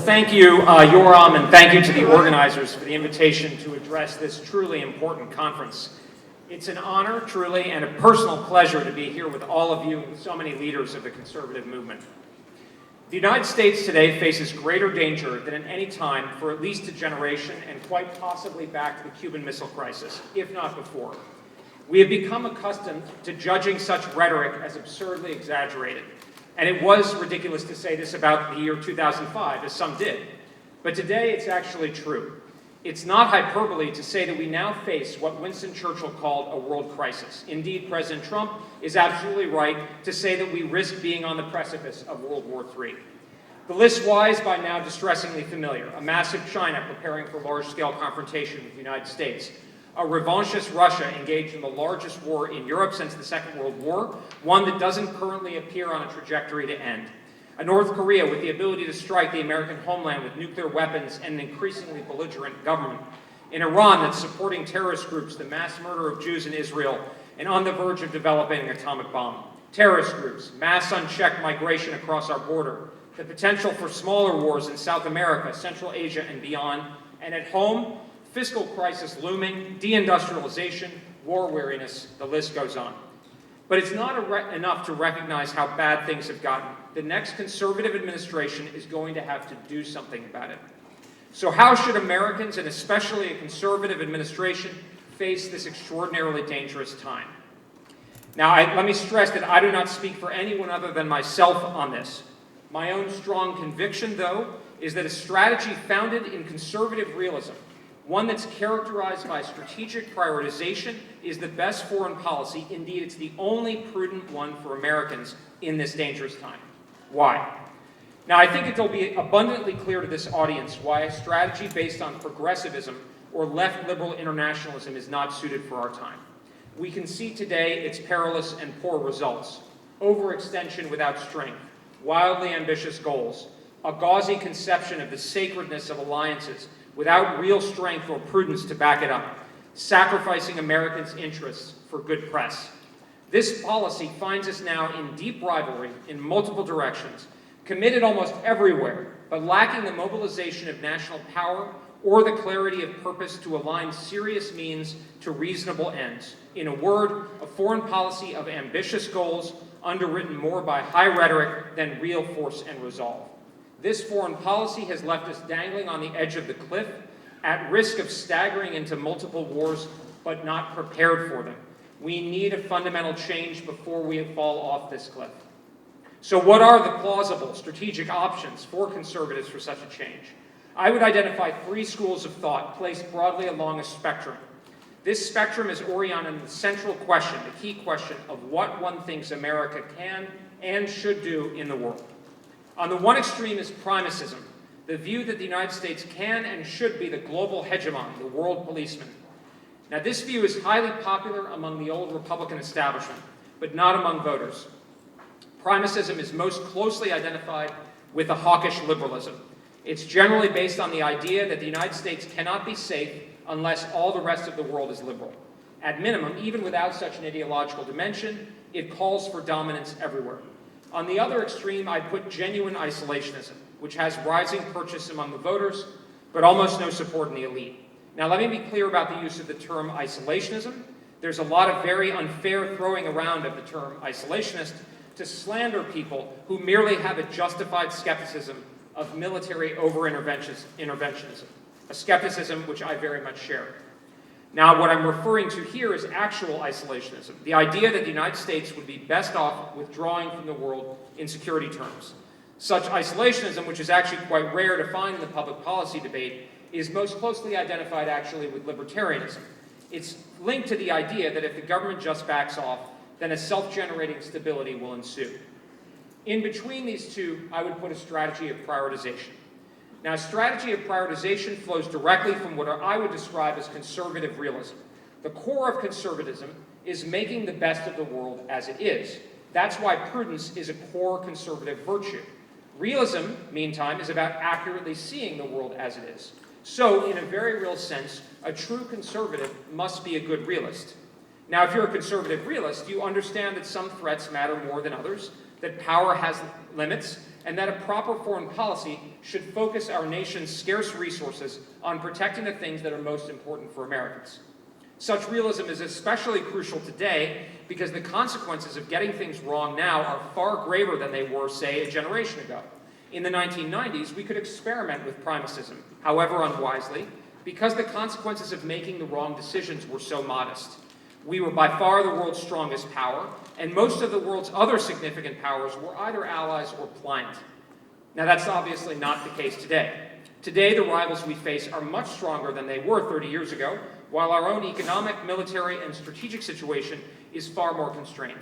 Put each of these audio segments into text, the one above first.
thank you, Yoram, and thank you to the organizers for the invitation to address this truly important conference. It's an honor, truly, and a personal pleasure to be here with all of you and so many leaders of the conservative movement. The United States today faces greater danger than at any time for at least a generation, and quite possibly back to the Cuban Missile Crisis, if not before. We have become accustomed to judging such rhetoric as absurdly exaggerated. And it was ridiculous to say this about the year 2005, as some did. But today, it's actually true. It's not hyperbole to say that we now face what Winston Churchill called a world crisis. Indeed, President Trump is absolutely right to say that we risk being on the precipice of World War III. The list lies by now distressingly familiar. A massive China preparing for large-scale confrontation with the United States. A revanchist Russia engaged in the largest war in Europe since the Second World War, one that doesn't currently appear on a trajectory to end. A North Korea with the ability to strike the American homeland with nuclear weapons and an increasingly belligerent government. An Iran that's supporting terrorist groups, the mass murder of Jews in Israel, and on the verge of developing an atomic bomb. Terrorist groups, mass unchecked migration across our border, the potential for smaller wars in South America, Central Asia, and beyond, and at home, fiscal crisis looming, deindustrialization, war weariness, the list goes on. But it's not enough to recognize how bad things have gotten. The next conservative administration is going to have to do something about it. So how should Americans, and especially a conservative administration, face this extraordinarily dangerous time? Now, let me stress that I do not speak for anyone other than myself on this. My own strong conviction, though, is that a strategy founded in conservative realism, one that's characterized by strategic prioritization, is the best foreign policy. Indeed, it's the only prudent one for Americans in this dangerous time. Why? Now, I think it'll be abundantly clear to this audience why a strategy based on progressivism or left liberal internationalism is not suited for our time. We can see today its perilous and poor results. Overextension without strength, wildly ambitious goals, a gauzy conception of the sacredness of alliances without real strength or prudence to back it up, sacrificing Americans' interests for good press. This policy finds us now in deep rivalry in multiple directions, committed almost everywhere, but lacking the mobilization of national power or the clarity of purpose to align serious means to reasonable ends. In a word, a foreign policy of ambitious goals, underwritten more by high rhetoric than real force and resolve. This foreign policy has left us dangling on the edge of the cliff, at risk of staggering into multiple wars, but not prepared for them. We need a fundamental change before we fall off this cliff. So what are the plausible strategic options for conservatives for such a change? I would identify three schools of thought placed broadly along a spectrum. This spectrum is oriented on the central question, the key question of what one thinks America can and should do in the world. On the one extreme is primacism, the view that the United States can and should be the global hegemon, the world policeman. Now, this view is highly popular among the old Republican establishment, but not among voters. Primacism is most closely identified with a hawkish liberalism. It's generally based on the idea that the United States cannot be safe unless all the rest of the world is liberal. At minimum, even without such an ideological dimension, it calls for dominance everywhere. On the other extreme, I'd put genuine isolationism, which has rising purchase among the voters, but almost no support in the elite. Now, let me be clear about the use of the term isolationism. There's a lot of very unfair throwing around of the term isolationist to slander people who merely have a justified skepticism of military over-interventionism, a skepticism which I very much share. Now, what I'm referring to here is actual isolationism, the idea that the United States would be best off withdrawing from the world in security terms. Such isolationism, which is actually quite rare to find in the public policy debate, is most closely identified actually with libertarianism. It's linked to the idea that if the government just backs off, then a self-generating stability will ensue. In between these two, I would put a strategy of prioritization. Now, a strategy of prioritization flows directly from what I would describe as conservative realism. The core of conservatism is making the best of the world as it is. That's why prudence is a core conservative virtue. Realism, meantime, is about accurately seeing the world as it is. So, in a very real sense, a true conservative must be a good realist. Now, if you're a conservative realist, you understand that some threats matter more than others, that power has limits, and that a proper foreign policy should focus our nation's scarce resources on protecting the things that are most important for Americans. Such realism is especially crucial today because the consequences of getting things wrong now are far graver than they were, say, a generation ago. In the 1990s, we could experiment with primacism, however unwisely, because the consequences of making the wrong decisions were so modest. We were by far the world's strongest power, and most of the world's other significant powers were either allies or pliant. Now, that's obviously not the case today. Today, the rivals we face are much stronger than they were 30 years ago, while our own economic, military, and strategic situation is far more constrained.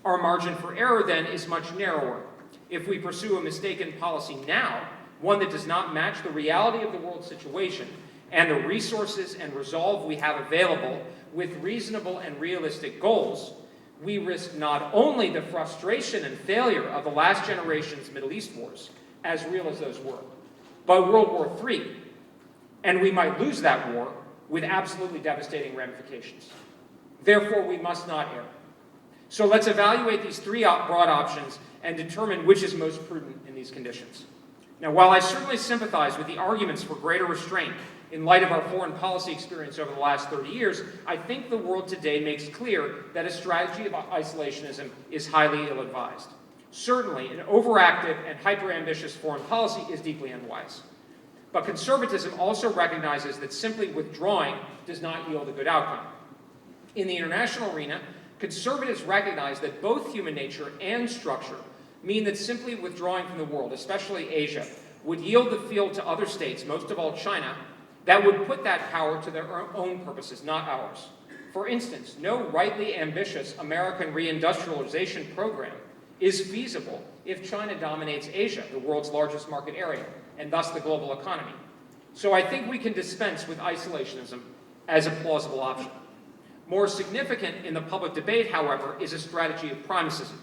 Our margin for error, then, is much narrower. If we pursue a mistaken policy now, one that does not match the reality of the world situation and the resources and resolve we have available with reasonable and realistic goals, we risk not only the frustration and failure of the last generation's Middle East wars, as real as those were, but World War III, and we might lose that war with absolutely devastating ramifications. Therefore, we must not err. So let's evaluate these three broad options and determine which is most prudent in these conditions. Now, while I certainly sympathize with the arguments for greater restraint in light of our foreign policy experience over the last 30 years, I think the world today makes clear that a strategy of isolationism is highly ill-advised. Certainly, an overactive and hyper-ambitious foreign policy is deeply unwise. But conservatism also recognizes that simply withdrawing does not yield a good outcome. In the international arena, conservatives recognize that both human nature and structure mean that simply withdrawing from the world, especially Asia, would yield the field to other states, most of all China, that would put that power to their own purposes, not ours. For instance, no rightly ambitious American reindustrialization program is feasible if China dominates Asia, the world's largest market area, and thus the global economy. So I think we can dispense with isolationism as a plausible option. More significant in the public debate, however, is a strategy of primacism.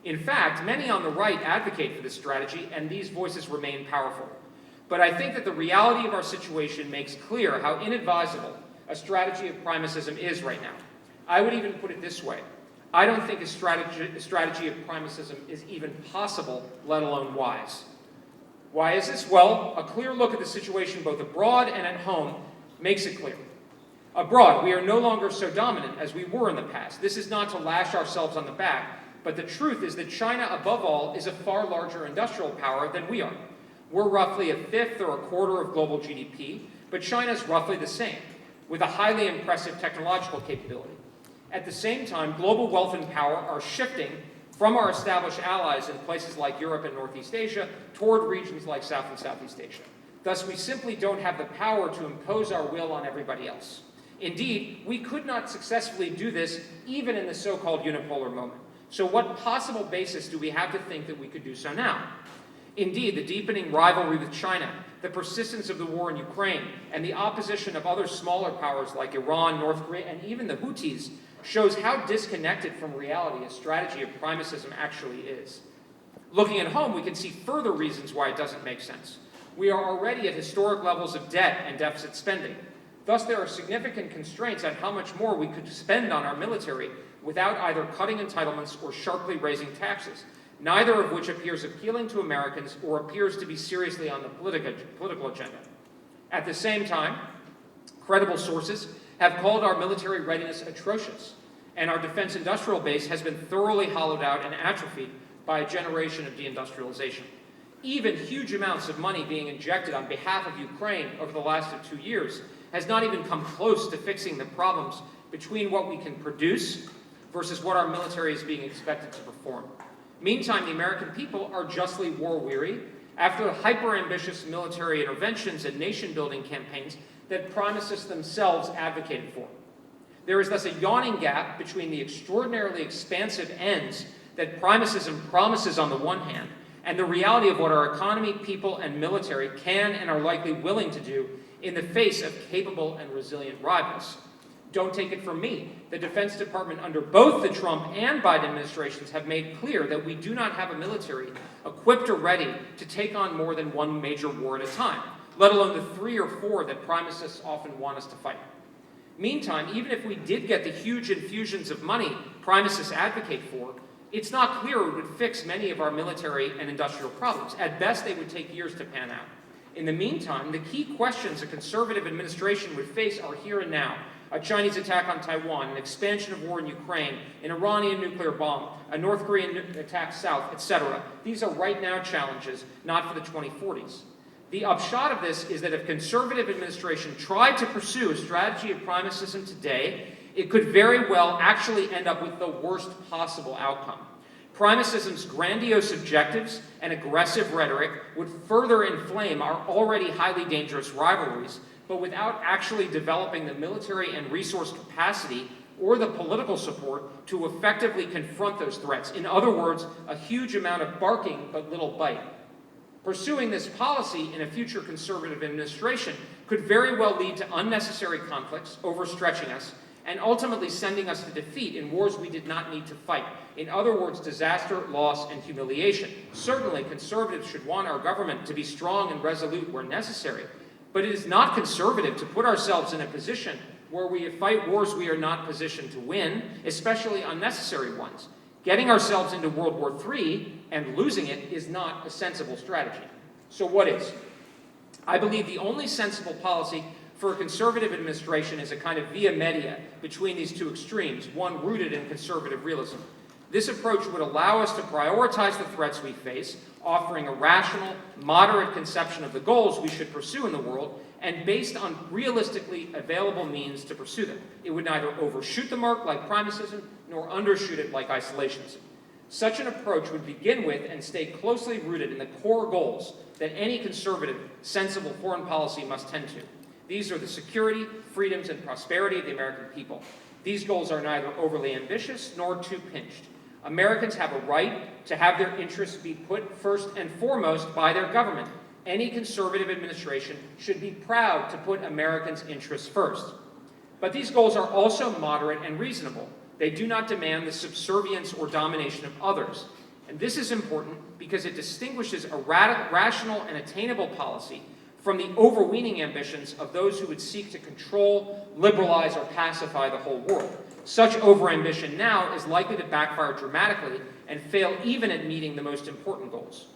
In fact, many on the right advocate for this strategy, and these voices remain powerful. But I think that the reality of our situation makes clear how inadvisable a strategy of primacism is right now. I would even put it this way. I don't think a strategy of primacism is even possible, let alone wise. Why is this? Well, a clear look at the situation both abroad and at home makes it clear. Abroad, we are no longer so dominant as we were in the past. This is not to lash ourselves on the back, but the truth is that China, above all, is a far larger industrial power than we are. We're roughly a fifth or a quarter of global GDP, but China's roughly the same, with a highly impressive technological capability. At the same time, global wealth and power are shifting from our established allies in places like Europe and Northeast Asia toward regions like South and Southeast Asia. Thus, we simply don't have the power to impose our will on everybody else. Indeed, we could not successfully do this even in the so-called unipolar moment. So what possible basis do we have to think that we could do so now? Indeed, the deepening rivalry with China, the persistence of the war in Ukraine, and the opposition of other smaller powers like Iran, North Korea, and even the Houthis shows how disconnected from reality a strategy of primacism actually is. Looking at home, we can see further reasons why it doesn't make sense. We are already at historic levels of debt and deficit spending. Thus, there are significant constraints on how much more we could spend on our military without either cutting entitlements or sharply raising taxes, neither of which appears appealing to Americans or appears to be seriously on the political agenda. At the same time, credible sources have called our military readiness atrocious, and our defense industrial base has been thoroughly hollowed out and atrophied by a generation of deindustrialization. Even huge amounts of money being injected on behalf of Ukraine over the last 2 years has not even come close to fixing the problems between what we can produce versus what our military is being expected to perform. Meantime, the American people are justly war-weary after the hyper-ambitious military interventions and nation-building campaigns that primicists themselves advocated for. There is thus a yawning gap between the extraordinarily expansive ends that primacism promises on the one hand and the reality of what our economy, people, and military can and are likely willing to do in the face of capable and resilient rivals. Don't take it from me. The Defense Department under both the Trump and Biden administrations have made clear that we do not have a military equipped or ready to take on more than one major war at a time, let alone the 3 or 4 that primicists often want us to fight. Meantime, even if we did get the huge infusions of money primicists advocate for, It's not clear it would fix many of our military and industrial problems. At best, they would take years to pan out. In the meantime, the key questions a conservative administration would face are here and now. A Chinese attack on Taiwan, an expansion of war in Ukraine, an Iranian nuclear bomb, a North Korean attack south, etc. These are right now challenges, not for the 2040s. The upshot of this is that if a conservative administration tried to pursue a strategy of primacism today, it could very well actually end up with the worst possible outcome. Primacism's grandiose objectives and aggressive rhetoric would further inflame our already highly dangerous rivalries, but without actually developing the military and resource capacity or the political support to effectively confront those threats. In other words, a huge amount of barking but little bite. Pursuing this policy in a future conservative administration could very well lead to unnecessary conflicts, overstretching us, and ultimately sending us to defeat in wars we did not need to fight. In other words, disaster, loss, and humiliation. Certainly, conservatives should want our government to be strong and resolute where necessary, but it is not conservative to put ourselves in a position where we fight wars we are not positioned to win, especially unnecessary ones. Getting ourselves into World War III and losing it is not a sensible strategy. So what is? I believe the only sensible policy for a conservative administration is a kind of via media between these two extremes, one rooted in conservative realism. This approach would allow us to prioritize the threats we face, offering a rational, moderate conception of the goals we should pursue in the world, and based on realistically available means to pursue them. It would neither overshoot the mark like primacism, nor undershoot it like isolationism. Such an approach would begin with and stay closely rooted in the core goals that any conservative, sensible foreign policy must tend to. These are the security, freedoms, and prosperity of the American people. These goals are neither overly ambitious nor too pinched. Americans have a right to have their interests be put first and foremost by their government. Any conservative administration should be proud to put Americans' interests first. But these goals are also moderate and reasonable. They do not demand the subservience or domination of others. And this is important because it distinguishes a rational and attainable policy from the overweening ambitions of those who would seek to control, liberalize, or pacify the whole world. Such overambition now is likely to backfire dramatically and fail even at meeting the most important goals.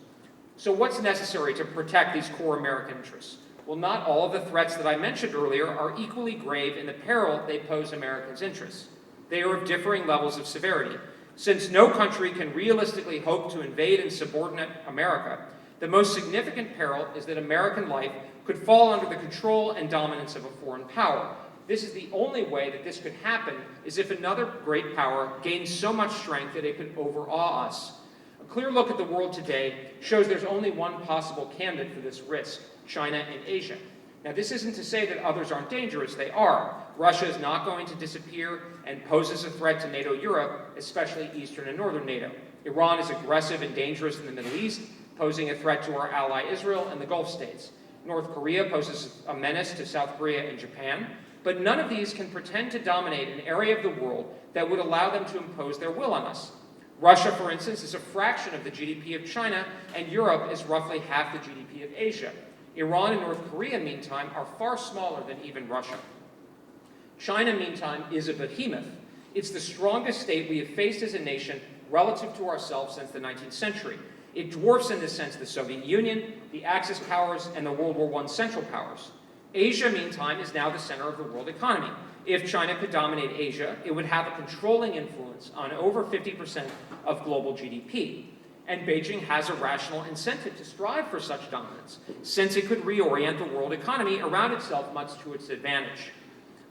So what's necessary to protect these core American interests? Well, not all of the threats that I mentioned earlier are equally grave in the peril they pose Americans' interests. They are of differing levels of severity. Since no country can realistically hope to invade and subordinate America, the most significant peril is that American life could fall under the control and dominance of a foreign power. This is the only way that this could happen is if another great power gains so much strength that it could overawe us. A clear look at the world today shows there's only one possible candidate for this risk, China and Asia. Now, this isn't to say that others aren't dangerous. They are. Russia is not going to disappear and poses a threat to NATO Europe, especially Eastern and Northern NATO. Iran is aggressive and dangerous in the Middle East, posing a threat to our ally Israel and the Gulf states. North Korea poses a menace to South Korea and Japan, but none of these can pretend to dominate an area of the world that would allow them to impose their will on us. Russia, for instance, is a fraction of the GDP of China, and Europe is roughly half the GDP of Asia. Iran and North Korea, meantime, are far smaller than even Russia. China, meantime, is a behemoth. It's the strongest state we have faced as a nation relative to ourselves since the 19th century. It dwarfs in this sense the Soviet Union, the Axis powers, and the World War I Central powers. Asia, meantime, is now the center of the world economy. If China could dominate Asia, it would have a controlling influence on over 50% of global GDP. And Beijing has a rational incentive to strive for such dominance, since it could reorient the world economy around itself much to its advantage.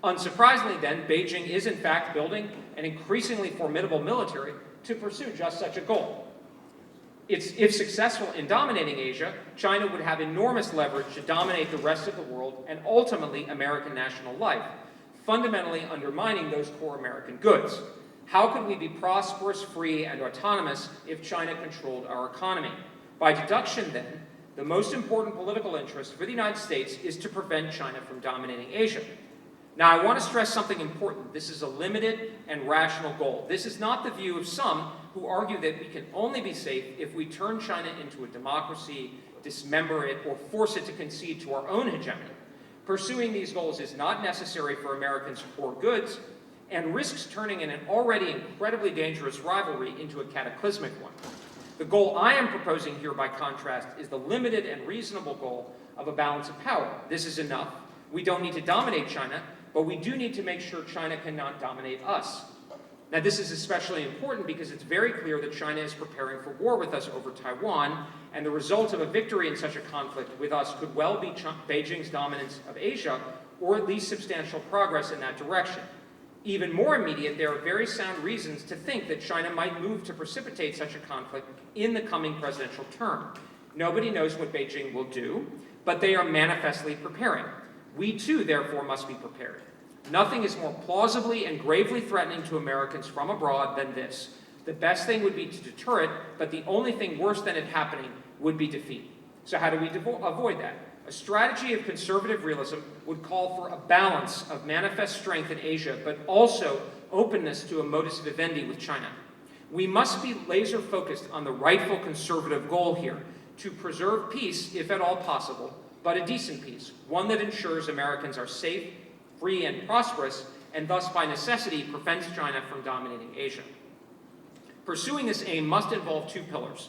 Unsurprisingly, then, Beijing is in fact building an increasingly formidable military to pursue just such a goal. If successful in dominating Asia, China would have enormous leverage to dominate the rest of the world and ultimately American national life, fundamentally undermining those core American goods. How could we be prosperous, free, and autonomous if China controlled our economy? By deduction, then, the most important political interest for the United States is to prevent China from dominating Asia. Now, I want to stress something important. This is a limited and rational goal. This is not the view of some who argue that we can only be safe if we turn China into a democracy, dismember it, or force it to concede to our own hegemony. Pursuing these goals is not necessary for Americans' core goods, and risks turning an already incredibly dangerous rivalry into a cataclysmic one. The goal I am proposing here, by contrast, is the limited and reasonable goal of a balance of power. This is enough. We don't need to dominate China, but we do need to make sure China cannot dominate us. Now, this is especially important because it's very clear that China is preparing for war with us over Taiwan, and the result of a victory in such a conflict with us could well be Beijing's dominance of Asia, or at least substantial progress in that direction. Even more immediate, there are very sound reasons to think that China might move to precipitate such a conflict in the coming presidential term. Nobody knows what Beijing will do, but they are manifestly preparing. We too, therefore, must be prepared. Nothing is more plausibly and gravely threatening to Americans from abroad than this. The best thing would be to deter it, but the only thing worse than it happening would be defeat. So how do we avoid that? A strategy of conservative realism would call for a balance of manifest strength in Asia, but also openness to a modus vivendi with China. We must be laser focused on the rightful conservative goal here, to preserve peace, if at all possible, but a decent peace, one that ensures Americans are safe, free, and prosperous, and thus by necessity prevents China from dominating Asia. Pursuing this aim must involve two pillars.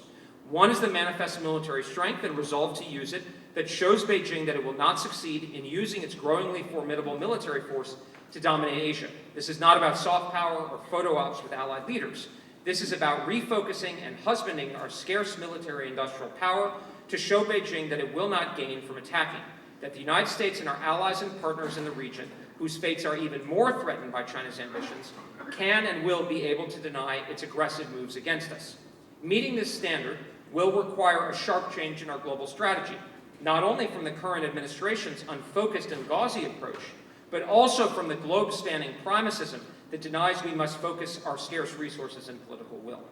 One is the manifest military strength and resolve to use it that shows Beijing that it will not succeed in using its growingly formidable military force to dominate Asia. This is not about soft power or photo ops with allied leaders. This is about refocusing and husbanding our scarce military industrial power to show Beijing that it will not gain from attacking, that the United States and our allies and partners in the region, whose fates are even more threatened by China's ambitions, can and will be able to deny its aggressive moves against us. Meeting this standard will require a sharp change in our global strategy, not only from the current administration's unfocused and gauzy approach, but also from the globe-spanning primacism that denies we must focus our scarce resources and political will.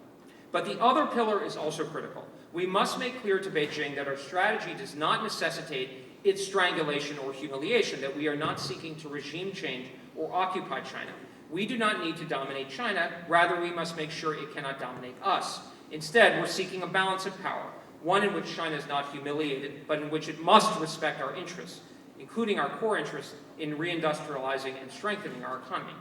But the other pillar is also critical. We must make clear to Beijing that our strategy does not necessitate its strangulation or humiliation, that we are not seeking to regime change or occupy China. We do not need to dominate China, rather we must make sure it cannot dominate us. Instead, we're seeking a balance of power, one in which China is not humiliated, but in which it must respect our interests, including our core interests in reindustrializing and strengthening our economy.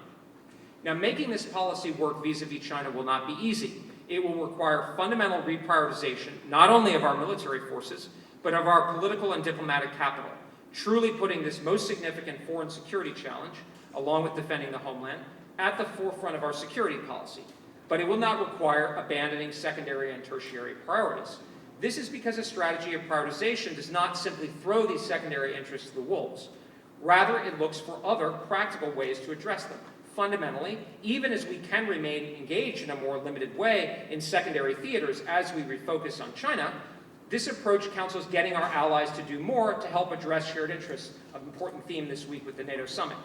Now, making this policy work vis-a-vis China will not be easy. It will require fundamental reprioritization, not only of our military forces, but of our political and diplomatic capital, truly putting this most significant foreign security challenge, along with defending the homeland, at the forefront of our security policy. But it will not require abandoning secondary and tertiary priorities. This is because a strategy of prioritization does not simply throw these secondary interests to the wolves. Rather, it looks for other practical ways to address them. Fundamentally, even as we can remain engaged in a more limited way in secondary theaters as we refocus on China, this approach counsels getting our allies to do more to help address shared interests, an important theme this week with the NATO summit.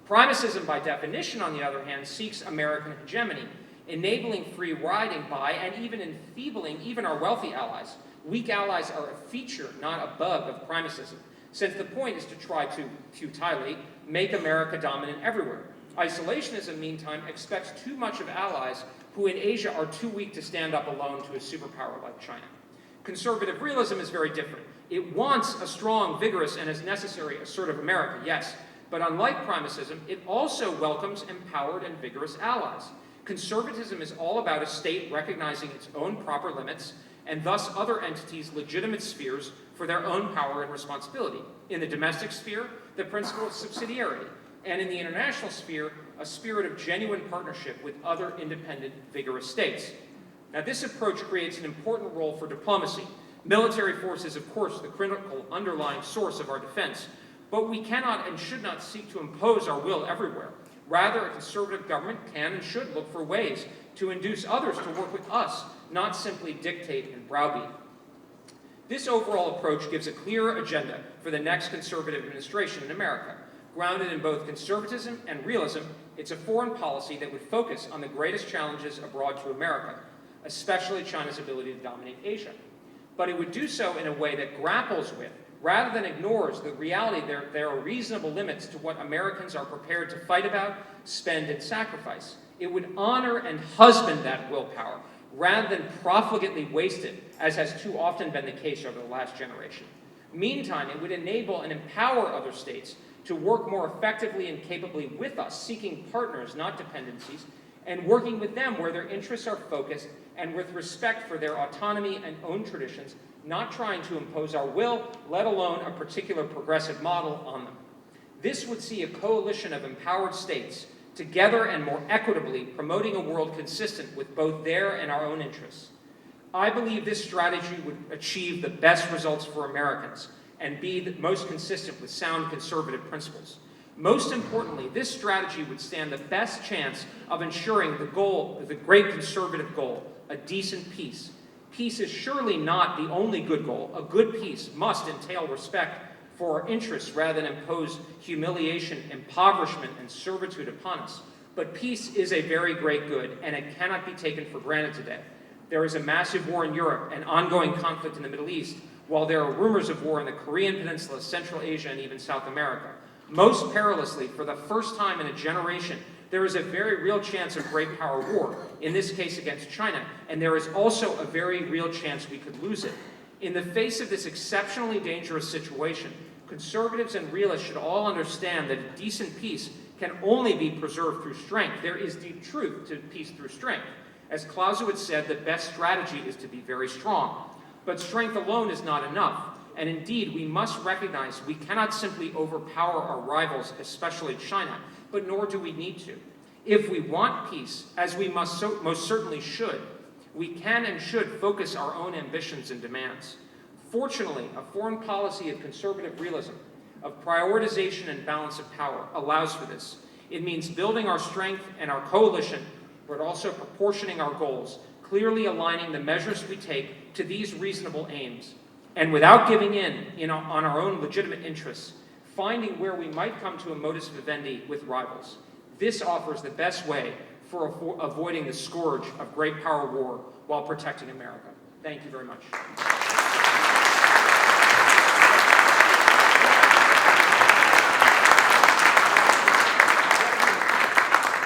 Primacism, by definition, on the other hand, seeks American hegemony, enabling free riding by and even enfeebling even our wealthy allies. Weak allies are a feature, not a bug, of primacism, since the point is to try to, futilely, make America dominant everywhere. Isolationism, meantime, expects too much of allies who in Asia are too weak to stand up alone to a superpower like China. Conservative realism is very different. It wants a strong, vigorous, and as necessary, assertive America, yes, but unlike primacism, it also welcomes empowered and vigorous allies. Conservatism is all about a state recognizing its own proper limits and thus other entities' legitimate spheres for their own power and responsibility. In the domestic sphere, the principle of subsidiarity, and in the international sphere, a spirit of genuine partnership with other independent, vigorous states. Now, this approach creates an important role for diplomacy. Military force is, of course, the critical underlying source of our defense, but we cannot and should not seek to impose our will everywhere. Rather, a conservative government can and should look for ways to induce others to work with us, not simply dictate and browbeat. This overall approach gives a clear agenda for the next conservative administration in America. Grounded in both conservatism and realism, it's a foreign policy that would focus on the greatest challenges abroad to America, especially China's ability to dominate Asia. But it would do so in a way that grapples with, rather than ignores, the reality that there are reasonable limits to what Americans are prepared to fight about, spend, and sacrifice. It would honor and husband that willpower, rather than profligately waste it, as has too often been the case over the last generation. Meantime, it would enable and empower other states to work more effectively and capably with us, seeking partners, not dependencies, and working with them where their interests are focused and with respect for their autonomy and own traditions, not trying to impose our will, let alone a particular progressive model on them. This would see a coalition of empowered states together and more equitably promoting a world consistent with both their and our own interests. I believe this strategy would achieve the best results for Americans and be the most consistent with sound conservative principles. Most importantly, this strategy would stand the best chance of ensuring the goal, the great conservative goal, a decent peace. Peace is surely not the only good goal. A good peace must entail respect for our interests rather than impose humiliation, impoverishment, and servitude upon us. But peace is a very great good, and it cannot be taken for granted today. There is a massive war in Europe and ongoing conflict in the Middle East, while there are rumors of war in the Korean Peninsula, Central Asia, and even South America. Most perilously, for the first time in a generation, there is a very real chance of great power war, in this case against China, and there is also a very real chance we could lose it. In the face of this exceptionally dangerous situation, conservatives and realists should all understand that a decent peace can only be preserved through strength. There is deep truth to peace through strength. As Clausewitz said, the best strategy is to be very strong. But strength alone is not enough. And indeed, we must recognize we cannot simply overpower our rivals, especially China, but nor do we need to. If we want peace, as we most certainly should, we can and should focus our own ambitions and demands. Fortunately, a foreign policy of conservative realism, of prioritization and balance of power, allows for this. It means building our strength and our coalition, but also proportioning our goals, clearly aligning the measures we take to these reasonable aims, and without giving in on our own legitimate interests, finding where we might come to a modus vivendi with rivals. This offers the best way for avoiding the scourge of great power war while protecting America. Thank you very much.